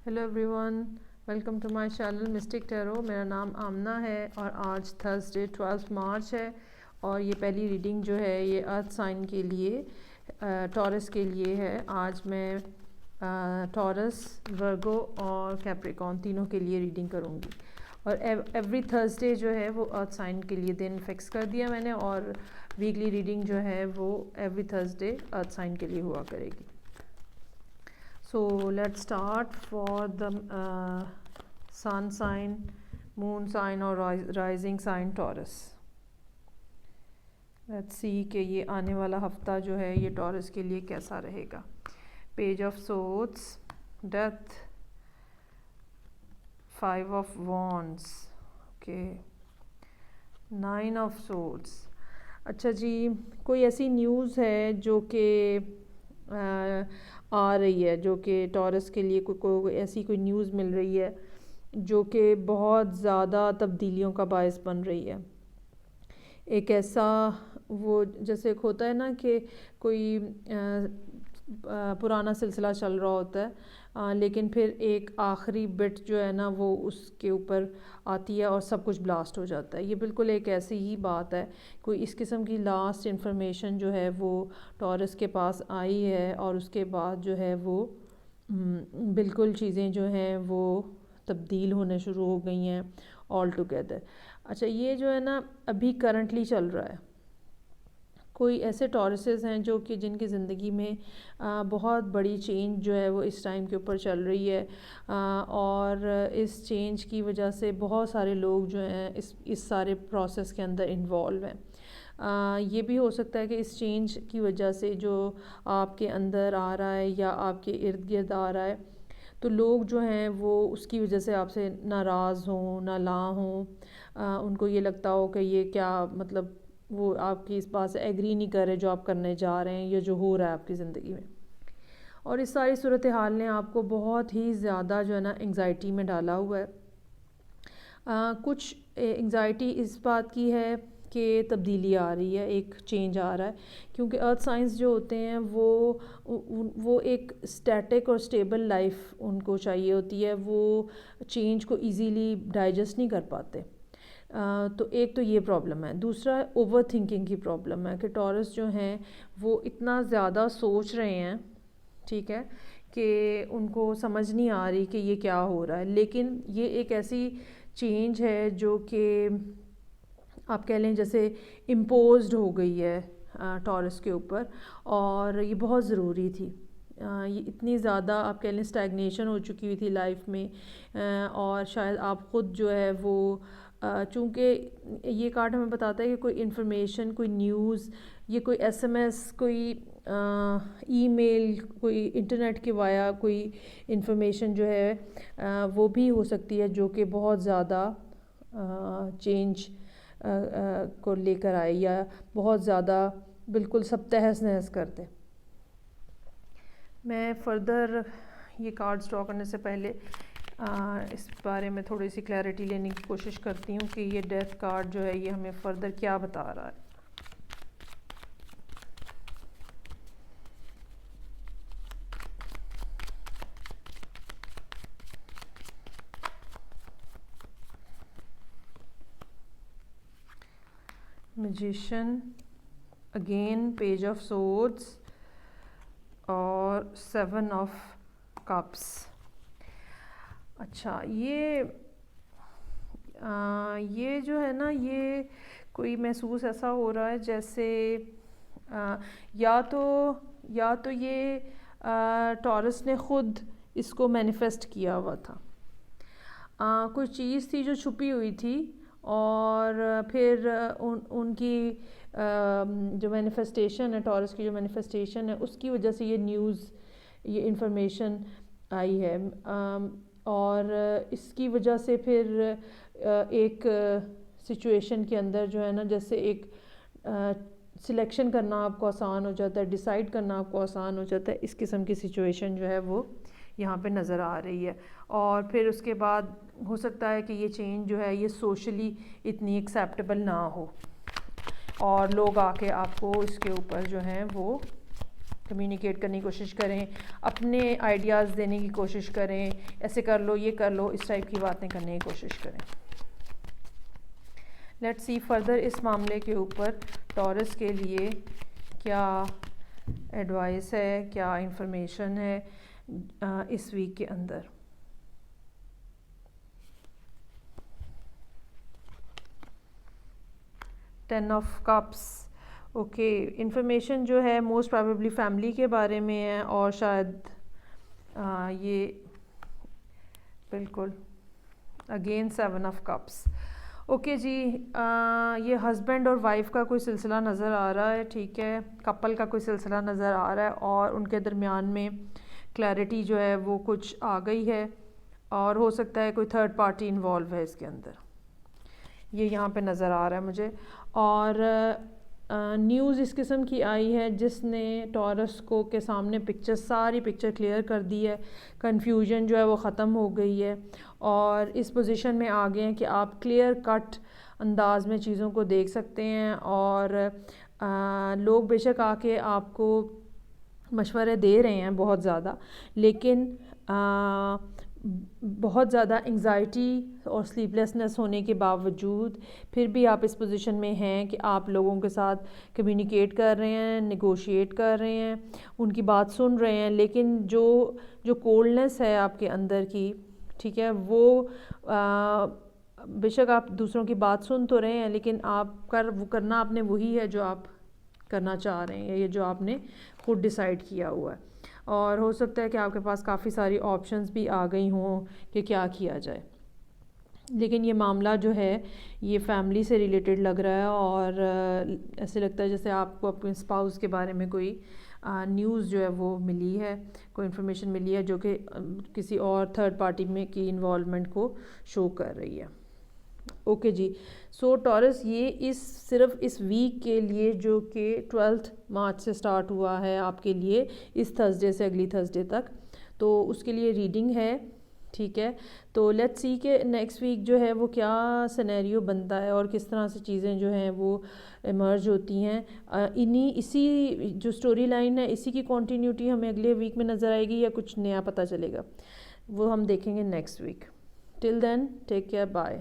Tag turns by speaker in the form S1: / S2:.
S1: Hello everyone, welcome to my channel mystic tarot. میرا نام آمنہ ہے اور آج تھرسڈے 12 مارچ ہے اور یہ پہلی ریڈنگ جو ہے یہ ارتھ سائن کے لیے ٹورس کے لیے ہے۔ آج میں ٹورس، ورگو اور کیپریکون تینوں کے لیے ریڈنگ کروں گی اور ایوری تھرسڈے جو ہے وہ ارتھ سائن کے لیے دن فکس کر دیا میں نے، اور ویکلی ریڈنگ جو ہے وہ ایوری تھرسڈے ارتھ سائن کے لیے ہوا کرے گی۔ So let's start for the sun sign, moon sign اور rising sign Taurus. Let's see کہ یہ آنے والا ہفتہ جو ہے یہ ٹورس کے لیے کیسا رہے گا۔ Page of swords, death, 5 of wands, okay, 9 of swords. اچھا جی، کوئی ایسی نیوز ہے جو کہ آ رہی ہے، جو کہ ٹورس کے لیے کوئی ایسی کوئی نیوز مل رہی ہے جو کہ بہت زیادہ تبدیلیوں کا باعث بن رہی ہے۔ ایک ایسا وہ جیسے ایک ہوتا ہے نا کہ کوئی پرانا سلسلہ چل رہا ہوتا ہے لیکن پھر ایک آخری بٹ جو ہے نا وہ اس کے اوپر آتی ہے اور سب کچھ بلاسٹ ہو جاتا ہے۔ یہ بالکل ایک ایسی ہی بات ہے، کوئی اس قسم کی لاسٹ انفارمیشن جو ہے وہ ٹورس کے پاس آئی ہے اور اس کے بعد جو ہے وہ بالکل چیزیں جو ہیں وہ تبدیل ہونے شروع ہو گئی ہیں آل ٹوگیدر۔ اچھا، یہ جو ہے نا ابھی کرنٹلی چل رہا ہے۔ کوئی ایسے ٹورسز ہیں جو کہ جن کی زندگی میں بہت بڑی چینج جو ہے وہ اس ٹائم کے اوپر چل رہی ہے اور اس چینج کی وجہ سے بہت سارے لوگ جو ہیں اس سارے پروسیس کے اندر انوالو ہیں۔ یہ بھی ہو سکتا ہے کہ اس چینج کی وجہ سے جو آپ کے اندر آ رہا ہے یا آپ کے ارد گرد آ رہا ہے تو لوگ جو ہیں وہ اس کی وجہ سے آپ سے ناراض ہوں، نالاں ہوں، ان کو یہ لگتا ہو کہ یہ کیا مطلب وہ آپ کی اس بات سے ایگری نہیں کر رہے جو آپ کرنے جا رہے ہیں یا جو ہو رہا ہے آپ کی زندگی میں۔ اور اس ساری صورتحال نے آپ کو بہت ہی زیادہ جو ہے نا انگزائٹی میں ڈالا ہوا ہے۔ کچھ انگزائٹی اس بات کی ہے کہ تبدیلی آ رہی ہے، ایک چینج آ رہا ہے، کیونکہ ارتھ سائنس جو ہوتے ہیں وہ ایک اسٹیٹک اور اسٹیبل لائف ان کو چاہیے ہوتی ہے، وہ چینج کو ایزیلی ڈائجسٹ نہیں کر پاتے۔ تو ایک تو یہ پرابلم ہے۔ دوسرا اوور تھنکنگ کی پرابلم ہے کہ ٹورس جو ہیں وہ اتنا زیادہ سوچ رہے ہیں، ٹھیک ہے، کہ ان کو سمجھ نہیں آ رہی کہ یہ کیا ہو رہا ہے، لیکن یہ ایک ایسی چینج ہے جو کہ آپ کہہ لیں جیسے امپوزڈ ہو گئی ہے ٹورس کے اوپر، اور یہ بہت ضروری تھی۔ یہ اتنی زیادہ آپ کہہ لیں اسٹیگنیشن ہو چکی ہوئی تھی لائف میں، اور شاید آپ خود جو ہے وہ چونکہ یہ کارڈ ہمیں بتاتا ہے کہ کوئی انفارمیشن، کوئی نیوز، یہ کوئی ایس ایم ایس، کوئی ای میل، کوئی انٹرنیٹ کے وایا کوئی انفارمیشن جو ہے وہ بھی ہو سکتی ہے جو کہ بہت زیادہ چینج کو لے کر آئے یا بہت زیادہ بالکل سب تہس نہس کر دے۔ میں فردر یہ کارڈز ڈرا کرنے سے پہلے اس بارے میں تھوڑی سی کلیئرٹی لینے کی کوشش کرتی ہوں کہ یہ ڈیتھ کارڈ جو ہے یہ ہمیں فردر کیا بتا رہا ہے۔ میجیشن، اگین پیج آف سورڈس اور 7 آف کپس۔ اچھا، یہ جو ہے نا یہ کوئی محسوس ایسا ہو رہا ہے جیسے یا تو یہ ٹورس نے خود اس کو مینیفیسٹ کیا ہوا تھا، کوئی چیز تھی جو چھپی ہوئی تھی اور پھر ان کی جو مینیفیسٹیشن ہے، ٹورس کی جو مینیفیسٹیشن ہے اس کی وجہ سے یہ نیوز، یہ انفارمیشن آئی ہے، اور اس کی وجہ سے پھر ایک سچویشن کے اندر جو ہے نا جیسے ایک سلیکشن کرنا آپ کو آسان ہو جاتا ہے، ڈیسائیڈ کرنا آپ کو آسان ہو جاتا ہے، اس قسم کی سچویشن جو ہے وہ یہاں پہ نظر آ رہی ہے۔ اور پھر اس کے بعد ہو سکتا ہے کہ یہ چینج جو ہے یہ سوشلی اتنی ایکسیپٹیبل نہ ہو اور لوگ آ کے آپ کو اس کے اوپر جو ہیں وہ کمیونیکیٹ کرنے کی کوشش کریں، اپنے آئیڈیاز دینے کی کوشش کریں، ایسے کر لو یہ کر لو، اس ٹائپ کی باتیں کرنے کی کوشش کریں۔ لیٹس سی فردر اس معاملے کے اوپر ٹورس کے لیے کیا ایڈوائس ہے، کیا انفارمیشن ہے اس ویک کے اندر۔ Ten of cups, okay, information جو ہے موسٹ پرابیبلی فیملی کے بارے میں ہے، اور شاید یہ بالکل اگین 7 آف کپس، اوکے جی، یہ ہسبینڈ اور وائف کا کوئی سلسلہ نظر آ رہا ہے، ٹھیک ہے، کپل کا کوئی سلسلہ نظر آ رہا ہے، اور ان کے درمیان میں کلیئرٹی جو ہے وہ کچھ آ گئی ہے، اور ہو سکتا ہے کوئی تھرڈ پارٹی انوالو ہے اس کے اندر، یہ یہاں پہ نظر آ رہا ہے مجھے۔ اور نیوز اس قسم کی آئی ہے جس نے ٹورس کو کے سامنے ساری پکچر کلیئر کر دی ہے، کنفیوژن جو ہے وہ ختم ہو گئی ہے، اور اس پوزیشن میں آ گئے ہیں کہ آپ کلیئر کٹ انداز میں چیزوں کو دیکھ سکتے ہیں، اور لوگ بے شک آ کے آپ کو مشورے دے رہے ہیں بہت زیادہ، لیکن بہت زیادہ انگزائٹی اور سلیپ لیسنس ہونے کے باوجود پھر بھی آپ اس پوزیشن میں ہیں کہ آپ لوگوں کے ساتھ کمیونیکیٹ کر رہے ہیں، نیگوشیٹ کر رہے ہیں، ان کی بات سن رہے ہیں، لیکن جو کولڈنس ہے آپ کے اندر کی، ٹھیک ہے، وہ بے شک آپ دوسروں کی بات سن تو رہے ہیں، لیکن کرنا آپ نے وہی ہے جو آپ کرنا چاہ رہے ہیں، یہ جو آپ نے خود ڈیسائیڈ کیا ہوا ہے، اور ہو سکتا ہے کہ آپ کے پاس کافی ساری آپشنز بھی آ گئی ہوں کہ کیا کیا جائے، لیکن یہ معاملہ جو ہے یہ فیملی سے ریلیٹڈ لگ رہا ہے، اور ایسے لگتا ہے جیسے آپ کو اپنے اسپاؤس کے بارے میں کوئی نیوز جو ہے وہ ملی ہے، کوئی انفارمیشن ملی ہے جو کہ کسی اور تھرڈ پارٹی میں کی انوالومنٹ کو شو کر رہی ہے۔ اوکے جی، سو ٹورس یہ صرف اس ویک کے لیے جو کہ 12 مارچ سے سٹارٹ ہوا ہے آپ کے لیے، اس تھرسڈے سے اگلی تھرسڈے تک، تو اس کے لیے ریڈنگ ہے، ٹھیک ہے، تو لیٹس سی کہ نیکسٹ ویک جو ہے وہ کیا سینیریو بنتا ہے، اور کس طرح سے چیزیں جو ہیں وہ ایمرج ہوتی ہیں، اسی جو سٹوری لائن ہے اسی کی کنٹینیوٹی ہمیں اگلے ویک میں نظر آئے گی، یا کچھ نیا پتہ چلے گا، وہ ہم دیکھیں گے نیکسٹ ویک۔ ٹل دین ٹیک کیئر، بائے۔